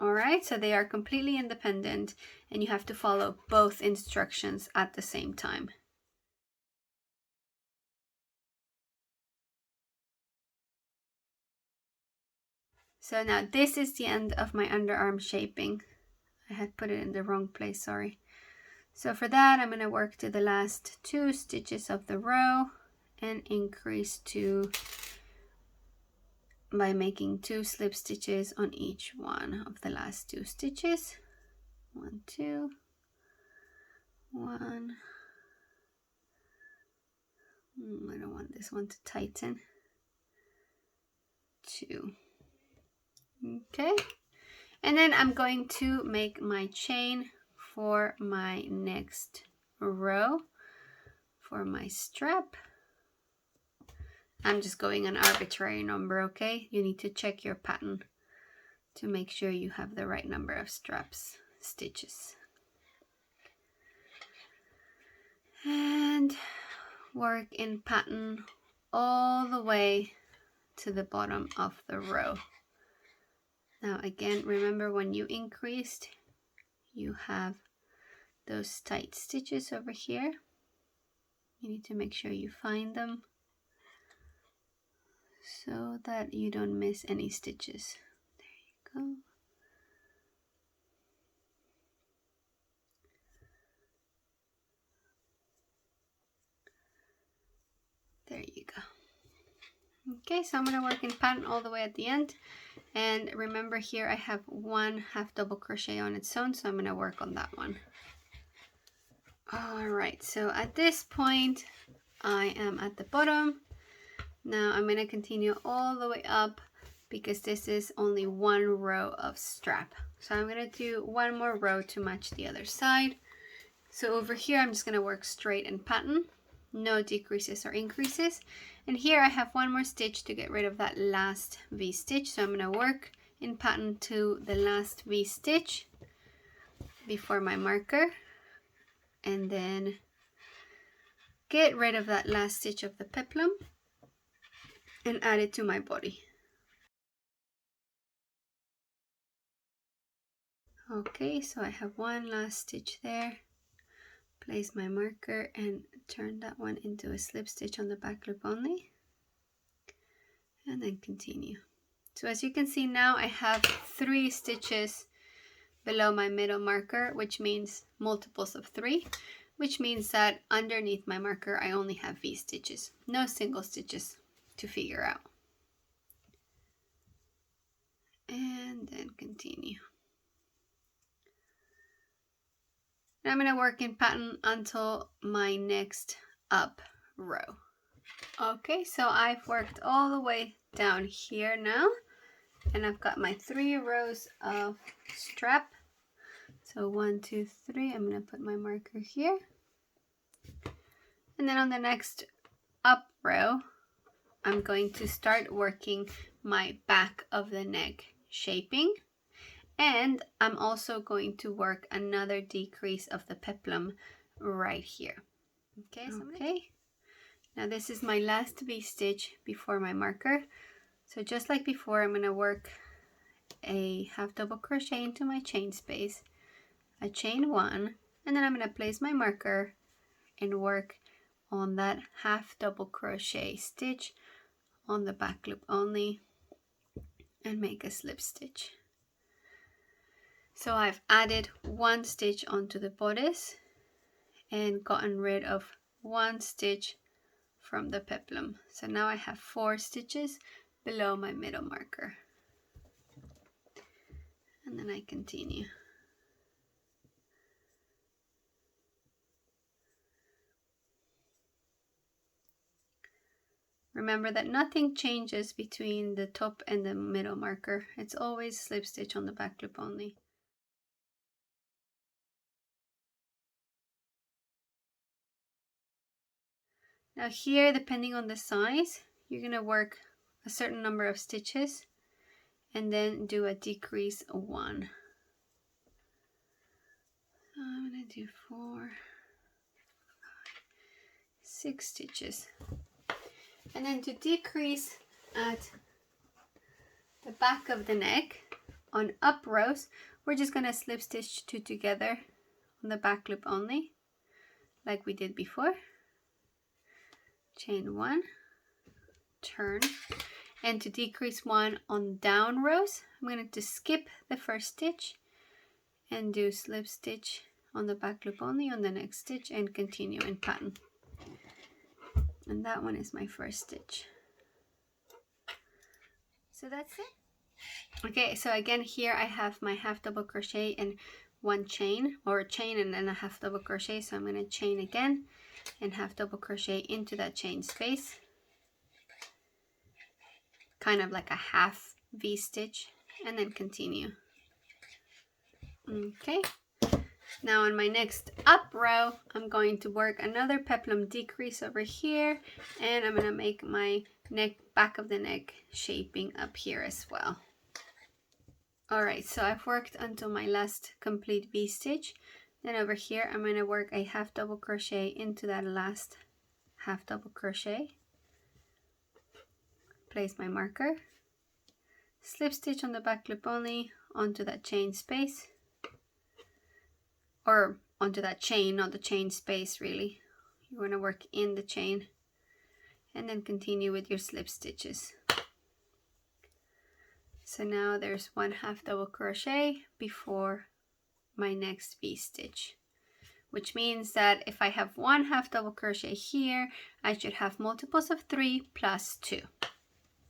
Speaker 1: All right, so they are completely independent and you have to follow both instructions at the same time. So now this is the end of my underarm shaping. I had put it in the wrong place, sorry. So for that, I'm going to work to the last 2 stitches of the row and increase 2 by making 2 slip stitches on each one of the last 2 stitches. 1, 2, 1. I don't want this one to tighten. 2. Okay. And then I'm going to make my chain for my next row for my strap. I'm just going an arbitrary number, okay? You need to check your pattern to make sure you have the right number of stitches. And work in pattern all the way to the bottom of the row. Now again, remember when you increased, you have those tight stitches over here. You need to make sure you find them so that you don't miss any stitches. There you go. There you go. Okay, so I'm going to work in pattern all the way at the end. And remember here I have 1 half double crochet on its own, so I'm going to work on that one. Alright, so at this point I am at the bottom. Now I'm going to continue all the way up because this is only 1 row of strap. So I'm going to do 1 more row to match the other side. So over here I'm just going to work straight in pattern, no decreases or increases. And here I have 1 more stitch to get rid of that last V stitch. So I'm going to work in pattern to the last V stitch before my marker. And then get rid of that last stitch of the peplum and add it to my body. Okay, so I have 1 last stitch there. Place my marker and turn that one into a slip stitch on the back loop only. And then continue. So as you can see now I have 3 stitches below my middle marker, which means multiples of 3, which means that underneath my marker I only have V stitches, no single stitches to figure out. And then continue. Now I'm going to work in pattern until my next up row. Okay, so I've worked all the way down here now, and I've got my 3 rows of strap. So 1, 2, 3, I'm going to put my marker here. And then on the next up row, I'm going to start working my back of the neck shaping. And I'm also going to work another decrease of the peplum right here. Okay, now this is my last V-stitch before my marker. So just like before, I'm going to work a half double crochet into my chain space, a chain one, and then I'm going to place my marker and work on that half double crochet stitch on the back loop only and make a slip stitch. So I've added one stitch onto the bodice and gotten rid of one stitch from the peplum. So now I have 4 stitches below my middle marker. And then I continue. Remember that nothing changes between the top and the middle marker. It's always slip stitch on the back loop only. Now here, depending on the size, you're going to work a certain number of stitches and then do a decrease 1. So I'm going to do 4, 5, 6 stitches. And then to decrease at the back of the neck on up rows, we're just going to slip stitch 2 together on the back loop only, like we did before. Chain 1, turn, and to decrease 1 on down rows, I'm going to skip the first stitch and do slip stitch on the back loop only on the next stitch and continue in pattern. And that one is my first stitch. So that's it. Okay, so again here I have my half double crochet and 1 chain, or a chain and then a half double crochet. So I'm going to chain again and half double crochet into that chain space, kind of like a half V stitch, and then continue. Okay, now on my next up row, I'm going to work another peplum decrease over here, and I'm going to make my neck, back of the neck shaping up here as well. Alright, so I've worked until my last complete V stitch. Then over here, I'm going to work a half double crochet into that last half double crochet. Place my marker, slip stitch on the back loop only onto that chain space, or onto that chain, not the chain space really. You want to work in the chain and then continue with your slip stitches. So now there's 1 half double crochet before my next V stitch, which means that if I have 1 half double crochet here, I should have multiples of 3 plus 2.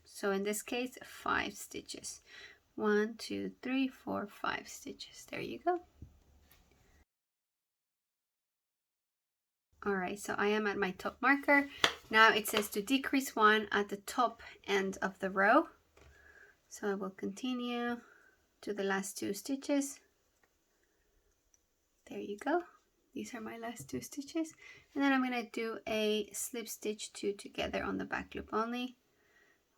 Speaker 1: So in this case, 5 stitches. 1, 2, 3, 4, 5 stitches. There you go. Alright, so I am at my top marker. Now it says to decrease 1 at the top end of the row. So I will continue to the last 2 stitches. There you go. These are my last 2 stitches. And then I'm going to do a slip stitch 2 together on the back loop only.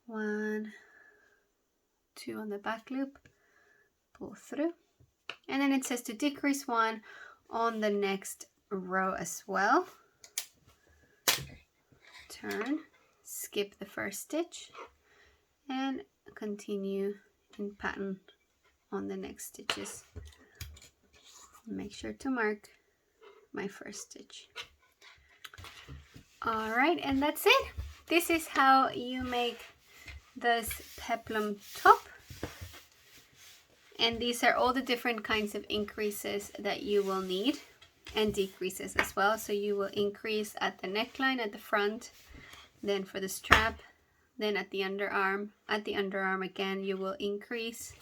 Speaker 1: 1, 2 on the back loop, pull through. And then it says to decrease 1 on the next row as well. Turn, skip the first stitch, and continue in pattern on the next stitches. Make sure to mark my first stitch. Alright, and that's it. This is how you make this peplum top. And these are all the different kinds of increases that you will need, and decreases as well. So you will increase at the neckline at the front, then for the strap, then at the underarm. At the underarm again you will increase,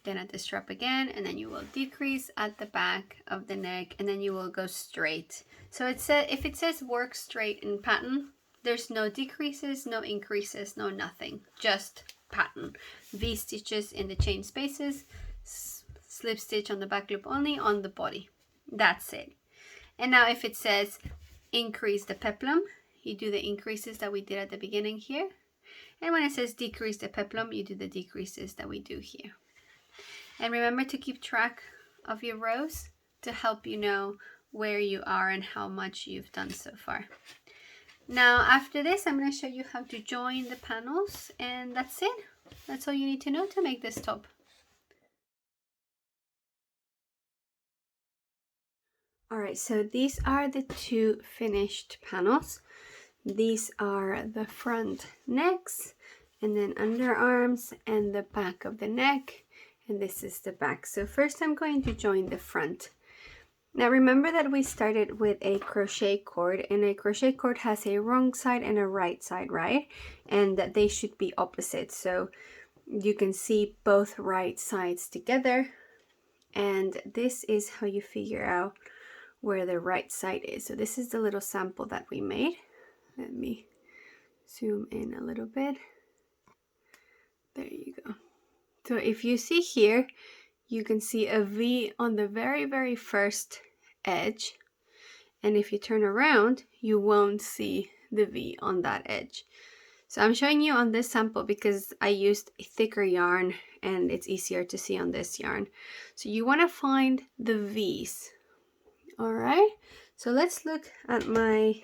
Speaker 1: then at the strap again, and then you will decrease at the back of the neck, and then you will go straight. So it says, if it says work straight in pattern, there's no decreases, no increases, no nothing, just pattern. V stitches in the chain spaces, slip stitch on the back loop only on the body. That's it. And now if it says increase the peplum, you do the increases that we did at the beginning here. And when it says decrease the peplum, you do the decreases that we do here. And remember to keep track of your rows to help you know where you are and how much you've done so far. Now after this, I'm going to show you how to join the panels, and that's it. That's all you need to know to make this top. Alright, so these are the two finished panels. These are the front necks, and then underarms, and the back of the neck, and this is the back. So first I'm going to join the front. Now remember that we started with a crochet cord, and a crochet cord has a wrong side and a right side, right? And that they should be opposite, so you can see both right sides together, and this is how you figure out where the right side is. So this is the little sample that we made. Let me zoom in a little bit. There you go. So if you see here, you can see a V on the very first edge, and if you turn around, you won't see the V on that edge. So I'm showing you on this sample because I used a thicker yarn and it's easier to see on this yarn. So you want to find the V's. All right, so let's look at my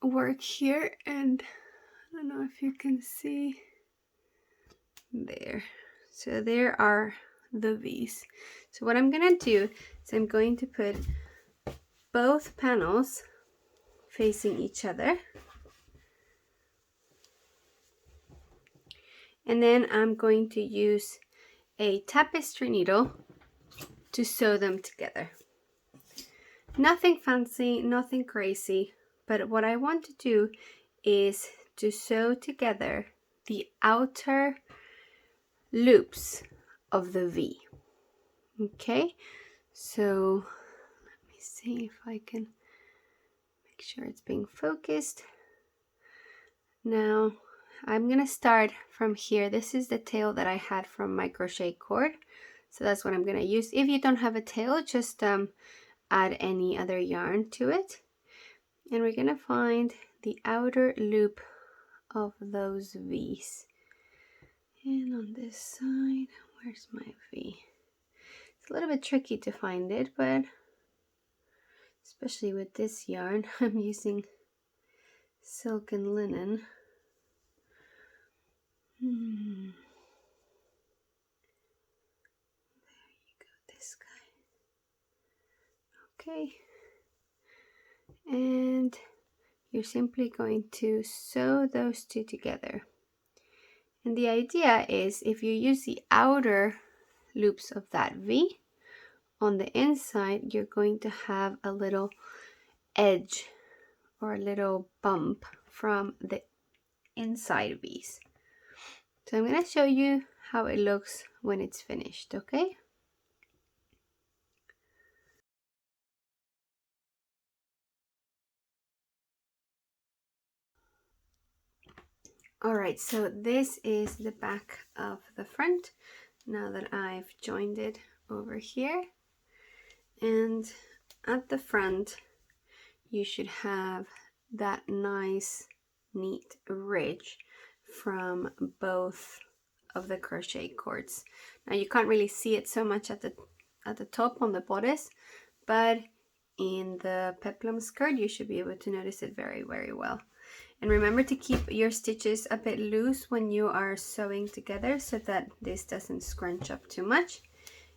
Speaker 1: work here, and I don't know if you can see there. So there are the V's. So what I'm gonna do is I'm going to put both panels facing each other, and then I'm going to use a tapestry needle to sew them together. Nothing fancy, nothing crazy, but what I want to do is to sew together the outer loops of the V. Okay, so let me see if I can make sure it's being focused. Now I'm gonna start from here. This is the tail that I had from my crochet cord, so that's what I'm gonna use. If you don't have a tail, just add any other yarn to it, and we're gonna find the outer loop of those V's. And on this side, where's my V? It's a little bit tricky to find it, but especially with this yarn, I'm using silk and linen. There you go, this guy. Okay, and you're simply going to sew those two together. And the idea is, if you use the outer loops of that V, on the inside you're going to have a little edge or a little bump from the inside V's. So I'm going to show you how it looks when it's finished, okay? Alright, so this is the back of the front now that I've joined it over here. And at the front you should have that nice neat ridge from both of the crochet cords. Now you can't really see it so much at the top on the bodice, but in the peplum skirt you should be able to notice it very well. And remember to keep your stitches a bit loose when you are sewing together so that this doesn't scrunch up too much.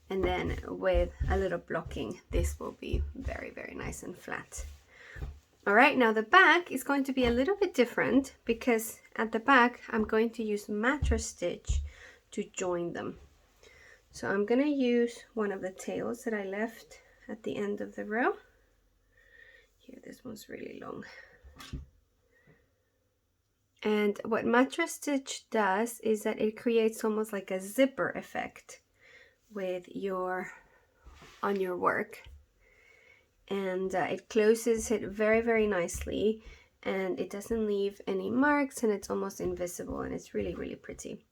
Speaker 1: And then with a little blocking, this will be very nice and flat. All right, now the back is going to be a little bit different because at the back I'm going to use mattress stitch to join them. So I'm going to use one of the tails that I left at the end of the row. Here, this one's really long. And what mattress stitch does is that it creates almost like a zipper effect with on your work, and it closes it very nicely, and it doesn't leave any marks, and it's almost invisible, and it's really pretty.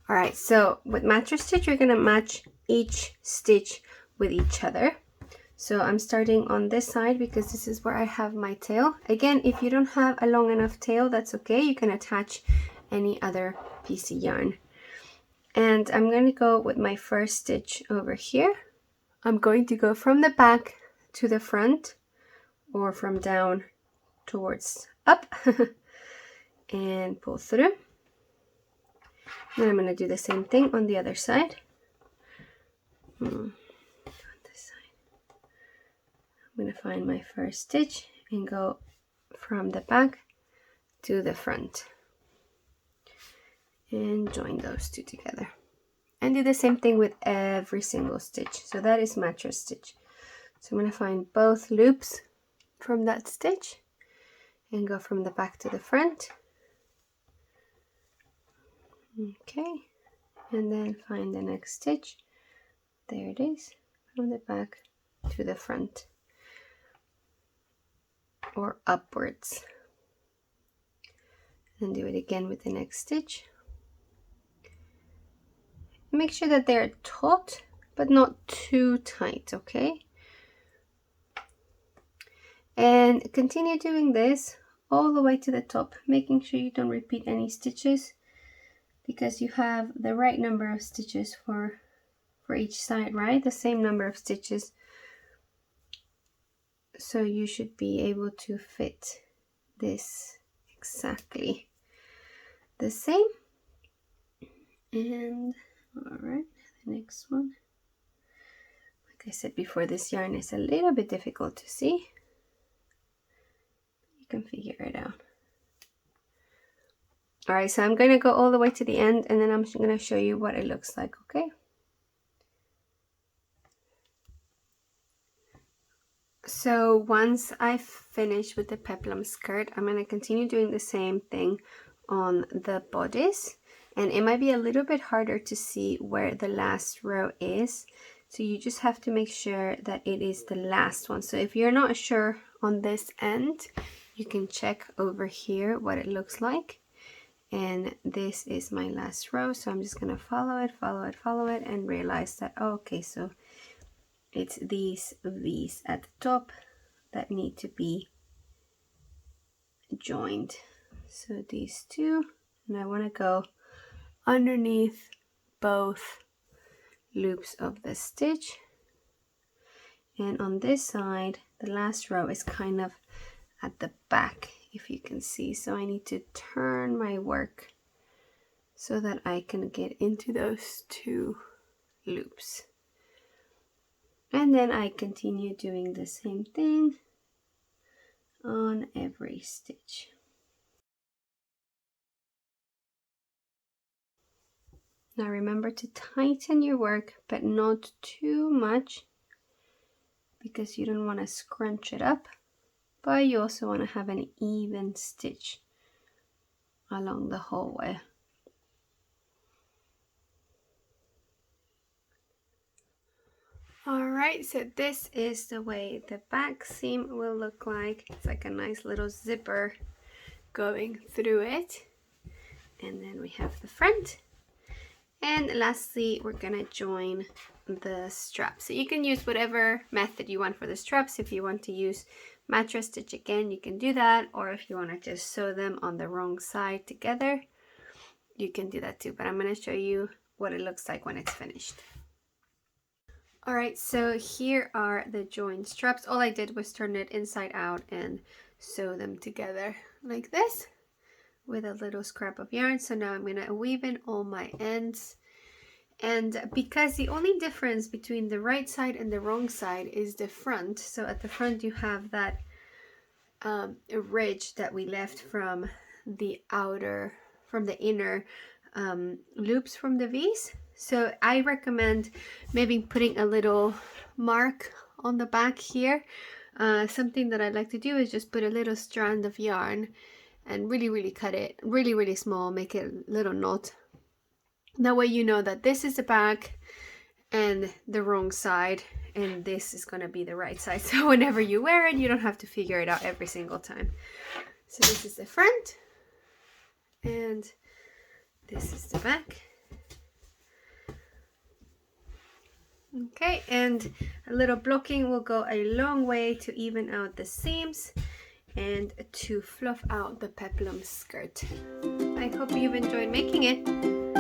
Speaker 1: All right, so with mattress stitch you're going to match each stitch with each other. So I'm starting on this side because this is where I have my tail. Again, if you don't have a long enough tail, that's okay. You can attach any other piece of yarn. And I'm going to go with my first stitch over here I'm going to go from the back to the front, or from down towards up, and pull through. Then I'm going to do the same thing on the other side. On this side. I'm going to find my first stitch and go from the back to the front and join those two together, and do the same thing with every single stitch. So that is mattress stitch. So I'm going to find both loops from that stitch and go from the back to the front. Okay, and then find the next stitch. There it is, from the back to the front, or upwards, and do it again with the next stitch. Make sure that they're taut but not too tight, okay? And continue doing this all the way to the top, making sure you don't repeat any stitches, because you have the right number of stitches for each side, right? The same number of stitches. So you should be able to fit this exactly the same. And all right, the next one. Like I said before, this yarn is a little bit difficult to see. You can figure it out. All right, so I'm going to go all the way to the end, and then I'm going to show you what it looks like, okay? So once I've finished with the peplum skirt, I'm going to continue doing the same thing on the bodice, and it might be a little bit harder to see where the last row is, so you just have to make sure that it is the last one. So if you're not sure on this end, you can check over here what it looks like, and this is my last row. So I'm just going to follow it and realize that, oh, okay, so it's these V's at the top that need to be joined. So these two, and I want to go underneath both loops of the stitch. And on this side, the last row is kind of at the back, if you can see. So I need to turn my work so that I can get into those two loops. And then I continue doing the same thing on every stitch. Now remember to tighten your work, but not too much, because you don't want to scrunch it up, but you also want to have an even stitch along the whole way. Alright, so this is the way the back seam will look like. It's like a nice little zipper going through it. And then we have the front. And lastly, we're gonna join the straps. So you can use whatever method you want for the straps. If you want to use mattress stitch again, you can do that. Or if you want to just sew them on the wrong side together, you can do that too. But I'm gonna show you what it looks like when it's finished. Alright, so here are the joined straps. All I did was turn it inside out and sew them together like this with a little scrap of yarn. So now I'm going to weave in all my ends. And because the only difference between the right side and the wrong side is the front. So at the front you have that ridge that we left from the inner loops from the V's. So I recommend maybe putting a little mark on the back here. Something that I like to do is just put a little strand of yarn and really cut it really small, make it a little knot. That way you know that this is the back and the wrong side, and this is going to be the right side. So whenever you wear it, you don't have to figure it out every single time. So this is the front and this is the back. Okay, and a little blocking will go a long way to even out the seams and to fluff out the peplum skirt. I hope you've enjoyed making it.